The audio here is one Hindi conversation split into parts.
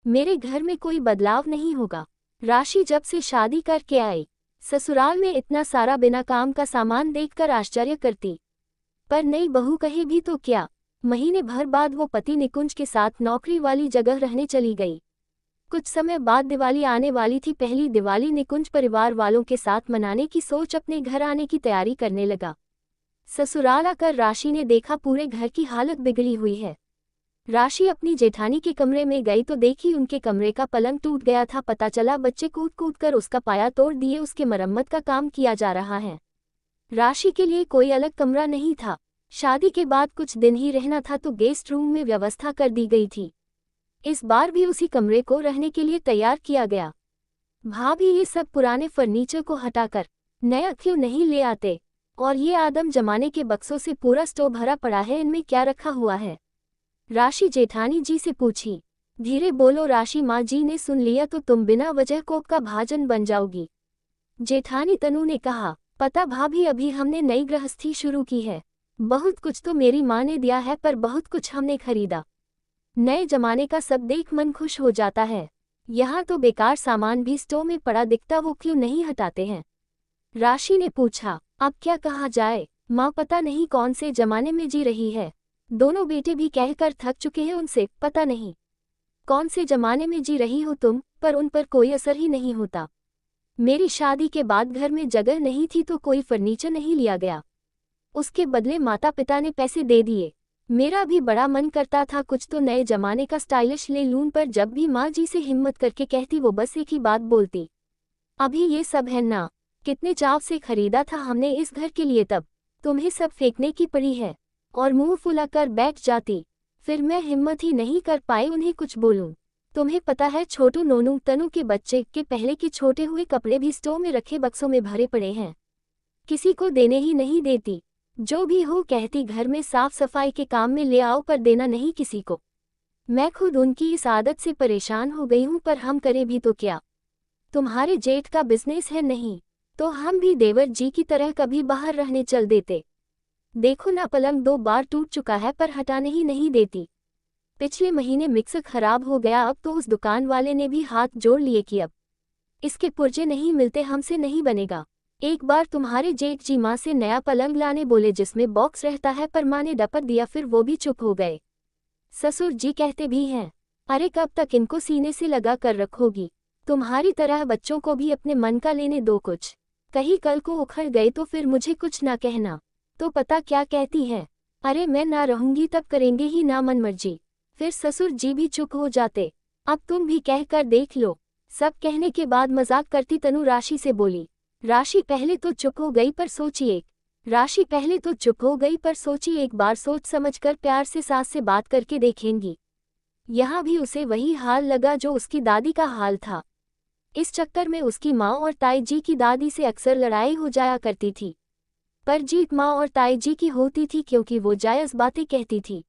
मेरे घर में कोई बदलाव नहीं होगा। राशि जब से शादी करके आई, ससुराल में इतना सारा बिना काम का सामान देखकर आश्चर्य करती। पर नई बहू कहे भी तो क्या, महीने भर बाद वो पति निकुंज के साथ नौकरी वाली जगह रहने चली गई। कुछ समय बाद दिवाली आने वाली थी। पहली दिवाली निकुंज परिवार वालों के साथ मनाने की सोच अपने घर आने की तैयारी करने लगा। ससुराल आकर राशि ने देखा पूरे घर की हालत बिगड़ी हुई है। राशि अपनी जेठानी के कमरे में गई तो देखी उनके कमरे का पलंग टूट गया था। पता चला बच्चे कूद कूद कर उसका पाया तोड़ दिए। उसके मरम्मत का काम किया जा रहा है। राशि के लिए कोई अलग कमरा नहीं था। शादी के बाद कुछ दिन ही रहना था तो गेस्ट रूम में व्यवस्था कर दी गई थी। इस बार भी उसी कमरे को रहने के लिए तैयार किया गया। भाभी, ये सब पुराने फर्नीचर को हटाकर नया क्यों नहीं ले आते? और ये आदम जमाने के बक्सों से पूरा स्टोव भरा पड़ा है, इनमें क्या रखा हुआ है? राशि जेठानी जी से पूछी। धीरे बोलो राशि, माँ जी ने सुन लिया तो तुम बिना वजह कोप का भाजन बन जाओगी। जेठानी तनु ने कहा, पता भाभी, अभी हमने नई गृहस्थी शुरू की है। बहुत कुछ तो मेरी माँ ने दिया है पर बहुत कुछ हमने खरीदा। नए जमाने का सब देख मन खुश हो जाता है। यहाँ तो बेकार सामान भी स्टोव में पड़ा दिखता, वो क्यों नहीं हटाते हैं? राशि ने पूछा। अब क्या कहा जाए माँ, पता नहीं कौन से जमाने में जी रही है। दोनों बेटे भी कहकर थक चुके हैं उनसे। पता नहीं कौन से जमाने में जी रही हो तुम, पर उन पर कोई असर ही नहीं होता। मेरी शादी के बाद घर में जगह नहीं थी तो कोई फर्नीचर नहीं लिया गया। उसके बदले माता पिता ने पैसे दे दिए। मेरा भी बड़ा मन करता था कुछ तो नए जमाने का स्टाइलिश ले लूं, पर जब भी माँ जी से हिम्मत करके कहती वो बस एक ही बात बोलती, अभी ये सब है ना। कितने चाव से खरीदा था हमने इस घर के लिए, तब तुम्हें सब फेंकने की पड़ी है। और मुंह फुलाकर बैठ जाती। फिर मैं हिम्मत ही नहीं कर पाई उन्हें कुछ बोलूं। तुम्हें पता है छोटू नोनू तनु के बच्चे के पहले के छोटे हुए कपड़े भी स्टोव में रखे बक्सों में भरे पड़े हैं। किसी को देने ही नहीं देती। जो भी हो कहती घर में साफ सफाई के काम में ले आओ, पर देना नहीं किसी को। मैं खुद उनकी इस आदत से परेशान हो गई हूं, पर हम करें भी तो क्या? तुम्हारे जेठ का बिजनेस है, नहीं तो हम भी देवर जी की तरह कभी बाहर रहने चल देते। देखो ना, पलंग 2 बार टूट चुका है पर हटाने ही नहीं देती। पिछले महीने मिक्सर खराब हो गया, अब तो उस दुकान वाले ने भी हाथ जोड़ लिए कि अब इसके पुर्जे नहीं मिलते, हमसे नहीं बनेगा। एक बार तुम्हारे जेठ जी माँ से नया पलंग लाने बोले जिसमें बॉक्स रहता है, पर माँ ने डपट दिया, फिर वो भी चुप हो गए। ससुर जी कहते भी हैं, अरे कब तक इनको सीने से लगा कर रखोगी? तुम्हारी तरह बच्चों को भी अपने मन का लेने दो कुछ। कहीं कल को उखड़ गए तो फिर मुझे कुछ ना कहना। तो पता क्या कहती है, अरे मैं ना रहूंगी तब करेंगे ही ना मन मर्जी। फिर ससुर जी भी चुप हो जाते। अब तुम भी कह कर देख लो। सब कहने के बाद मजाक करती तनु राशि से बोली। राशि पहले तो चुप हो गई पर सोची एक बार सोच समझकर प्यार से सास से बात करके देखेंगी। यहाँ भी उसे वही हाल लगा जो उसकी दादी का हाल था। इस चक्कर में उसकी माँ और ताई जी की दादी से अक्सर लड़ाई हो जाया करती थी, पर जीत माँ और ताई जी की होती थी क्योंकि वो जायज़ बातें कहती थी।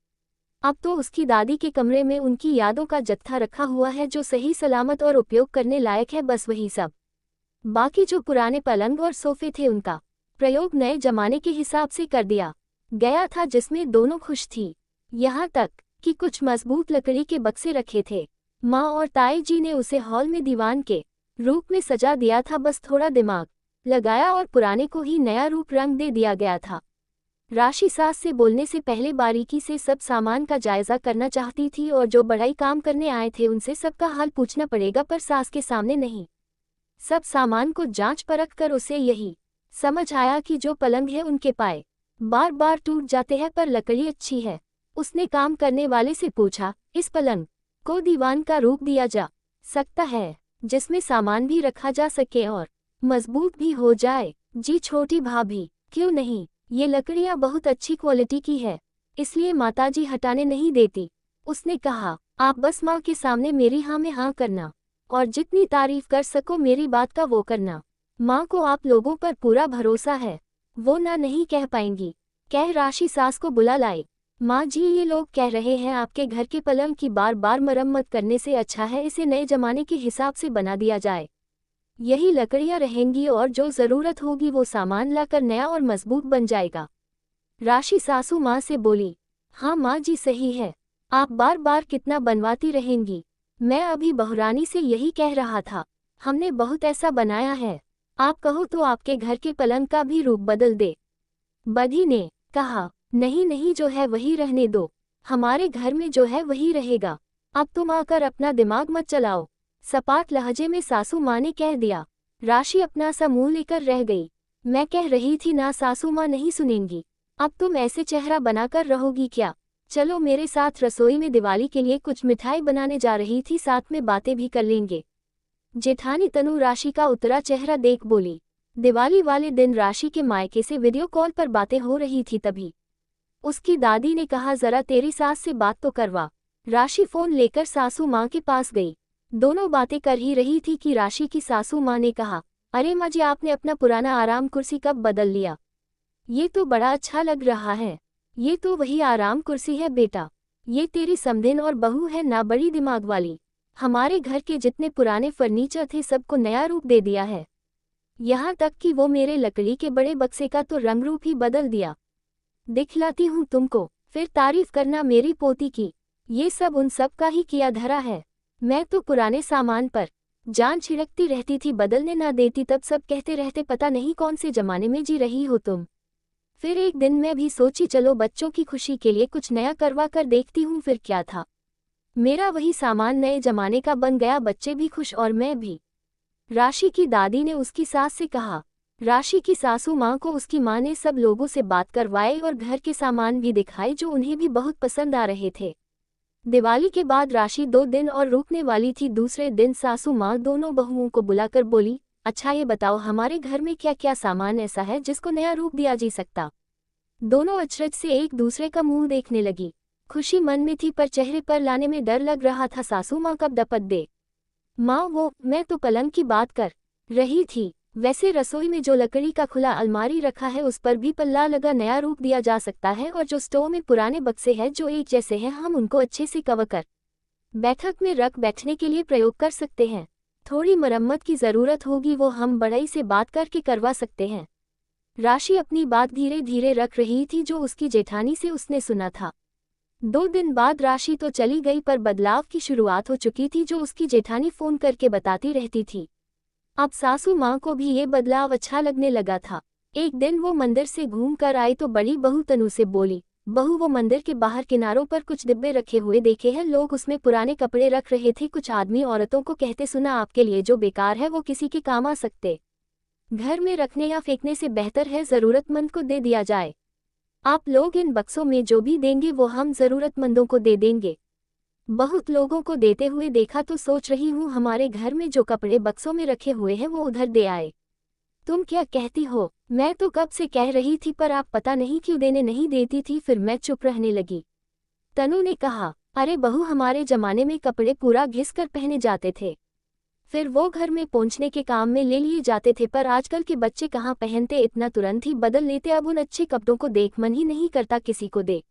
अब तो उसकी दादी के कमरे में उनकी यादों का जत्था रखा हुआ है जो सही सलामत और उपयोग करने लायक है, बस वही सब। बाकी जो पुराने पलंग और सोफे थे उनका प्रयोग नए जमाने के हिसाब से कर दिया गया था, जिसमें दोनों खुश थी। यहाँ तक कि कुछ मजबूत लकड़ी के बक्से रखे थे। माँ और ताई जी ने उसे हॉल में दीवान के रूप में सजा दिया था, बस थोड़ा दिमाग लगाया और पुराने को ही नया रूप रंग दे दिया गया था। राशि सास से बोलने से पहले बारीकी से सब सामान का जायजा करना चाहती थी और जो बढ़ई काम करने आए थे उनसे सबका हाल पूछना पड़ेगा, पर सास के सामने नहीं। सब सामान को जांच परख कर उसे यही समझ आया कि जो पलंग है उनके पाए बार बार टूट जाते हैं, पर लकड़ी अच्छी है। उसने काम करने वाले से पूछा, इस पलंग को दीवान का रूप दिया जा सकता है जिसमें सामान भी रखा जा सके और मजबूत भी हो जाए? जी छोटी भाभी, क्यों नहीं, ये लकड़ियाँ बहुत अच्छी क्वालिटी की है, इसलिए माताजी हटाने नहीं देती। उसने कहा, आप बस माँ के सामने मेरी हाँ में हाँ करना और जितनी तारीफ कर सको मेरी बात का वो करना। माँ को आप लोगों पर पूरा भरोसा है, वो ना नहीं कह पाएंगी। कह राशि सास को बुला लाई। माँ जी, ये लोग कह रहे हैं आपके घर के पलंग की बार बार मरम्मत करने से अच्छा है इसे नए जमाने के हिसाब से बना दिया जाए। यही लकड़ियाँ रहेंगी और जो ज़रूरत होगी वो सामान लाकर नया और मजबूत बन जाएगा। राशि सासू माँ से बोली, हाँ माँ जी सही है, आप बार बार कितना बनवाती रहेंगी, मैं अभी बहुरानी से यही कह रहा था, हमने बहुत ऐसा बनाया है, आप कहो तो आपके घर के पलंग का भी रूप बदल दे। बधी ने कहा, नहीं नहीं, जो है वही रहने दो, हमारे घर में जो है वही रहेगा, अब तुम आकर अपना दिमाग मत चलाओ, सपाट लहजे में सासू माँ ने कह दिया। राशि अपना सा मुंह लेकर रह गई। मैं कह रही थी ना सासू माँ नहीं सुनेंगी, अब तुम ऐसे चेहरा बनाकर रहोगी क्या? चलो मेरे साथ रसोई में, दिवाली के लिए कुछ मिठाई बनाने जा रही थी, साथ में बातें भी कर लेंगे। जेठानी तनु राशि का उतरा चेहरा देख बोली। दिवाली वाले दिन राशि के मायके से वीडियो कॉल पर बातें हो रही थी, तभी उसकी दादी ने कहा, जरा तेरी सास से बात तो करवा। राशि फोन लेकर सासू माँ के पास गई। दोनों बातें कर ही रही थी कि राशि की सासू माँ ने कहा, अरे माँ जी, आपने अपना पुराना आराम कुर्सी कब बदल लिया? ये तो बड़ा अच्छा लग रहा है। ये तो वही आराम कुर्सी है बेटा, ये तेरी समधिन और बहू है ना, बड़ी दिमाग वाली। हमारे घर के जितने पुराने फर्नीचर थे सबको नया रूप दे दिया है, यहाँ तक कि वो मेरे लकड़ी के बड़े बक्से का तो रंग रूप ही बदल दिया। दिखलाती हूँ तुमको, फिर तारीफ करना मेरी पोती की। ये सब उन सब का ही किया धरा है, मैं तो पुराने सामान पर जान छिड़कती रहती थी, बदलने ना देती, तब सब कहते रहते पता नहीं कौन से जमाने में जी रही हो तुम। फिर एक दिन मैं भी सोची चलो बच्चों की खुशी के लिए कुछ नया करवा कर देखती हूँ, फिर क्या था, मेरा वही सामान नए जमाने का बन गया, बच्चे भी खुश और मैं भी। राशि की दादी ने उसकी सास से कहा। राशि की सासू माँ को उसकी माँ ने सब लोगों से बात करवाई और घर के सामान भी दिखाए जो उन्हें भी बहुत पसंद आ रहे थे। दिवाली के बाद राशि 2 दिन और रुकने वाली थी। दूसरे दिन सासू माँ दोनों बहुओं को बुलाकर बोली, अच्छा ये बताओ हमारे घर में क्या क्या सामान ऐसा है जिसको नया रूप दिया जा सकता? दोनों अचरज से एक दूसरे का मुंह देखने लगी। खुशी मन में थी पर चेहरे पर लाने में डर लग रहा था, सासू माँ कब दपत दे। माँ वो, मैं तो पलंग की बात कर रही थी, वैसे रसोई में जो लकड़ी का खुला अलमारी रखा है उस पर भी पल्ला लगा नया रूप दिया जा सकता है, और जो स्टोव में पुराने बक्से हैं जो एक जैसे हैं, हम उनको अच्छे से कवर कर बैठक में रख बैठने के लिए प्रयोग कर सकते हैं। थोड़ी मरम्मत की ज़रूरत होगी, वो हम बढ़ई से बात करके करवा सकते हैं। राशि अपनी बात धीरे धीरे रख रही थी जो उसकी जेठानी से उसने सुना था। 2 दिन बाद राशि तो चली गई पर बदलाव की शुरुआत हो चुकी थी जो उसकी जेठानी फोन करके बताती रहती थी। अब सासू माँ को भी ये बदलाव अच्छा लगने लगा था। एक दिन वो मंदिर से घूम कर आई तो बड़ी बहू तनु से बोली, बहू वो मंदिर के बाहर किनारों पर कुछ डिब्बे रखे हुए देखे हैं, लोग उसमें पुराने कपड़े रख रहे थे, कुछ आदमी औरतों को कहते सुना, आपके लिए जो बेकार है वो किसी के काम आ सकते, घर में रखने या फेंकने से बेहतर है ज़रूरतमंद को दे दिया जाए। आप लोग इन बक्सों में जो भी देंगे वो हम ज़रूरतमंदों को दे देंगे। बहुत लोगों को देते हुए देखा तो सोच रही हूँ हमारे घर में जो कपड़े बक्सों में रखे हुए हैं वो उधर दे आए। तुम क्या कहती हो? मैं तो कब से कह रही थी पर आप पता नहीं क्यों देने नहीं देती थी, फिर मैं चुप रहने लगी। तनु ने कहा, अरे बहू, हमारे जमाने में कपड़े पूरा घिस कर पहने जाते थे, फिर वो घर में पहुंचने के काम में ले लिए जाते थे, पर आजकल के बच्चे कहाँ पहनते, इतना तुरंत ही बदल लेते। अब उन अच्छे कपड़ों को देख मन ही नहीं करता किसी को दे,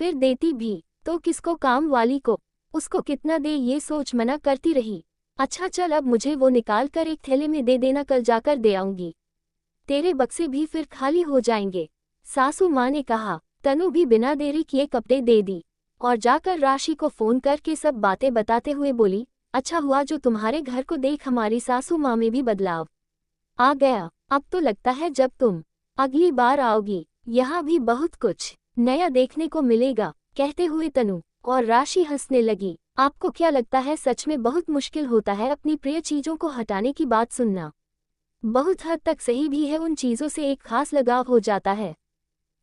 फिर देती भी तो किसको, काम वाली को, उसको कितना दे ये सोच मना करती रही। अच्छा चल, अब मुझे वो निकाल कर एक थैले में दे देना, कल जाकर दे आऊंगी, तेरे बक्से भी फिर खाली हो जाएंगे, सासू माँ ने कहा। तनु भी बिना देरी किए कपड़े दे दी और जाकर राशि को फोन करके सब बातें बताते हुए बोली, अच्छा हुआ जो तुम्हारे घर को देख हमारी सासू माँ में भी बदलाव आ गया, अब तो लगता है जब तुम अगली बार आओगी यहाँ भी बहुत कुछ नया देखने को मिलेगा। कहते हुए तनु और राशि हंसने लगी। आपको क्या लगता है सच में बहुत मुश्किल होता है अपनी प्रिय चीज़ों को हटाने की बात सुनना? बहुत हद तक सही भी है, उन चीज़ों से एक खास लगाव हो जाता है,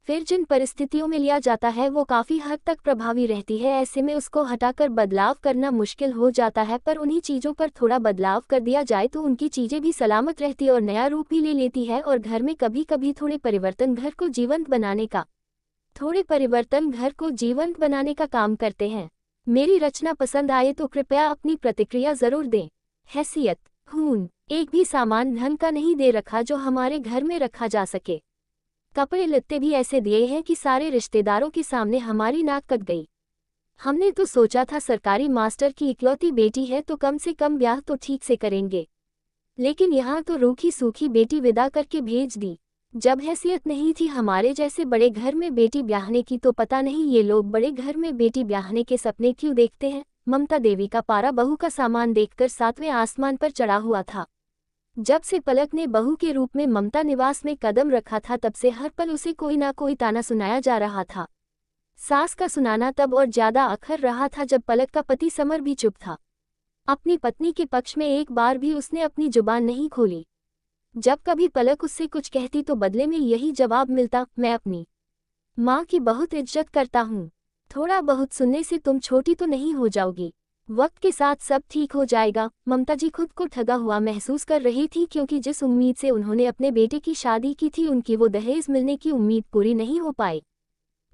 फिर जिन परिस्थितियों में लिया जाता है वो काफ़ी हद तक प्रभावी रहती है, ऐसे में उसको हटाकर बदलाव करना मुश्किल हो जाता है, पर उन्हीं चीज़ों पर थोड़ा बदलाव कर दिया जाए तो उनकी चीज़ें भी सलामत रहती और नया रूप भी ले लेती है। और घर में कभी कभी थोड़े परिवर्तन घर को जीवंत बनाने का काम करते हैं। मेरी रचना पसंद आए तो कृपया अपनी प्रतिक्रिया ज़रूर दें। हैसियत, खून, एक भी सामान ढंग का नहीं दे रखा जो हमारे घर में रखा जा सके। कपड़े लत्ते भी ऐसे दिए हैं कि सारे रिश्तेदारों के सामने हमारी नाक कट गई। हमने तो सोचा था सरकारी मास्टर की इकलौती बेटी है तो कम से कम ब्याह तो ठीक से करेंगे, लेकिन यहाँ तो रूखी सूखी बेटी विदा करके भेज दी। जब हैसियत नहीं थी हमारे जैसे बड़े घर में बेटी ब्याहने की तो पता नहीं ये लोग बड़े घर में बेटी ब्याहने के सपने क्यों देखते हैं। ममता देवी का पारा बहू का सामान देखकर 7वें आसमान पर चढ़ा हुआ था। जब से पलक ने बहू के रूप में ममता निवास में कदम रखा था तब से हर पल उसे कोई ना कोई ताना सुनाया जा रहा था। सास का सुनाना तब और ज्यादा अखर रहा था जब पलक का पति समर भी चुप था। अपनी पत्नी के पक्ष में एक बार भी उसने अपनी जुबान नहीं खोली। जब कभी पलक उससे कुछ कहती तो बदले में यही जवाब मिलता, मैं अपनी माँ की बहुत इज्जत करता हूँ। थोड़ा बहुत सुनने से तुम छोटी तो नहीं हो जाओगी, वक्त के साथ सब ठीक हो जाएगा। ममता जी खुद को ठगा हुआ महसूस कर रही थी, क्योंकि जिस उम्मीद से उन्होंने अपने बेटे की शादी की थी उनकी वो दहेज मिलने की उम्मीद पूरी नहीं हो पाई।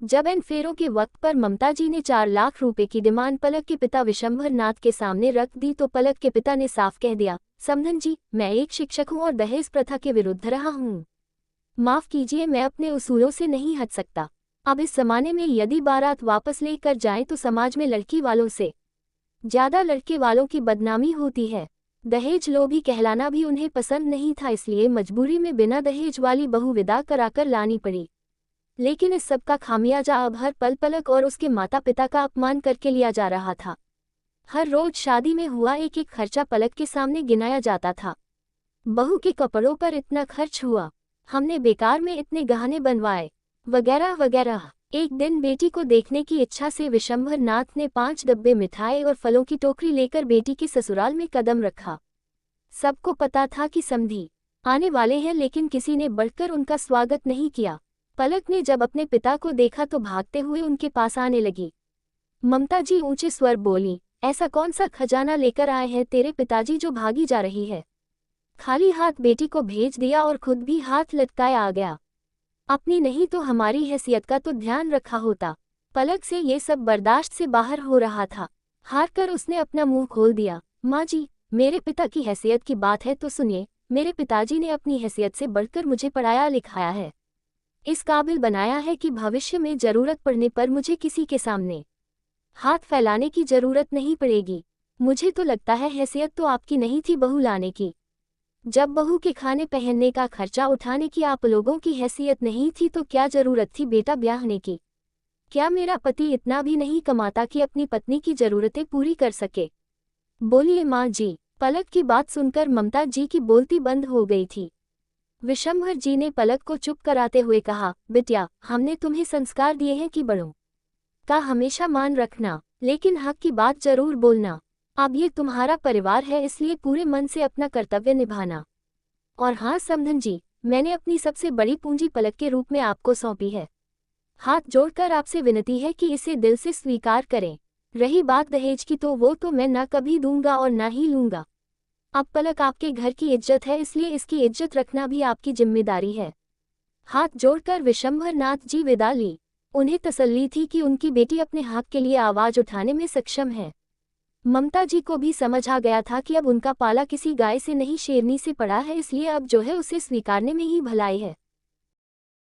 जब इन फेरों के वक्त पर ममता जी ने 4 लाख रुपए की डिमांड पलक के पिता विशंभर नाथ के सामने रख दी तो पलक के पिता ने साफ कह दिया, समधन जी, मैं एक शिक्षक हूँ और दहेज प्रथा के विरुद्ध रहा हूँ। माफ कीजिए, मैं अपने उसूलों से नहीं हट सकता। अब इस जमाने में यदि बारात वापस लेकर जाएं तो समाज में लड़की वालों से ज्यादा लड़के वालों की बदनामी होती है। दहेज लोभी कहलाना भी उन्हें पसंद नहीं था, इसलिए मजबूरी में बिना दहेज वाली बहू विदा कराकर लानी पड़ी। लेकिन इस सब का खामियाजा अब हर पल पलक और उसके माता पिता का अपमान करके लिया जा रहा था। हर रोज शादी में हुआ एक एक खर्चा पलक के सामने गिनाया जाता था। बहू के कपड़ों पर इतना खर्च हुआ, हमने बेकार में इतने गहने बनवाए, वगैरह वगैरह। एक दिन बेटी को देखने की इच्छा से विशंभर नाथ ने 5 डब्बे मिठाई और फलों की टोकरी लेकर बेटी के ससुराल में कदम रखा। सबको पता था कि समधी आने वाले हैं, लेकिन किसी ने बढ़कर उनका स्वागत नहीं किया। पलक ने जब अपने पिता को देखा तो भागते हुए उनके पास आने लगी। ममता जी ऊंचे स्वर बोली, ऐसा कौन सा खजाना लेकर आए हैं तेरे पिताजी जो भागी जा रही है? खाली हाथ बेटी को भेज दिया और खुद भी हाथ लटकाए आ गया। अपनी नहीं तो हमारी हैसियत का तो ध्यान रखा होता। पलक से ये सब बर्दाश्त से बाहर हो रहा था। हार कर उसने अपना मुंह खोल दिया, माँ जी, मेरे पिता की हैसियत की बात है तो सुनिए। मेरे पिताजी ने अपनी हैसियत से बढ़कर मुझे पढ़ाया लिखाया है, इस काबिल बनाया है कि भविष्य में जरूरत पड़ने पर मुझे किसी के सामने हाथ फैलाने की जरूरत नहीं पड़ेगी। मुझे तो लगता है हैसियत तो आपकी नहीं थी बहू लाने की। जब बहू के खाने पहनने का खर्चा उठाने की आप लोगों की हैसियत नहीं थी तो क्या जरूरत थी बेटा ब्याहने की? क्या मेरा पति इतना भी नहीं कमाता कि अपनी पत्नी की जरूरतें पूरी कर सके? बोलिए माँ जी। पलक की बात सुनकर ममता जी की बोलती बंद हो गई थी। विशंभर जी ने पलक को चुप कराते हुए कहा, बिटिया, हमने तुम्हें संस्कार दिए हैं कि बड़ों का हमेशा मान रखना, लेकिन हक की बात जरूर बोलना। अब ये तुम्हारा परिवार है, इसलिए पूरे मन से अपना कर्तव्य निभाना। और हाँ समधन जी, मैंने अपनी सबसे बड़ी पूंजी पलक के रूप में आपको सौंपी है। हाथ जोड़कर आपसे विनती है कि इसे दिल से स्वीकार करें। रही बात दहेज की तो वो तो मैं ना कभी दूंगा और ना ही लूंगा। अब पलक आपके घर की इज्जत है, इसलिए इसकी इज्जत रखना भी आपकी जिम्मेदारी है। हाथ जोड़कर विशंभर नाथ जी विदा ली। उन्हें तसल्ली थी कि उनकी बेटी अपने हक के लिए आवाज उठाने में सक्षम है। ममता जी को भी समझ आ गया था कि अब उनका पाला किसी गाय से नहीं शेरनी से पड़ा है, इसलिए अब जो है उसे स्वीकारने में ही भलाई है।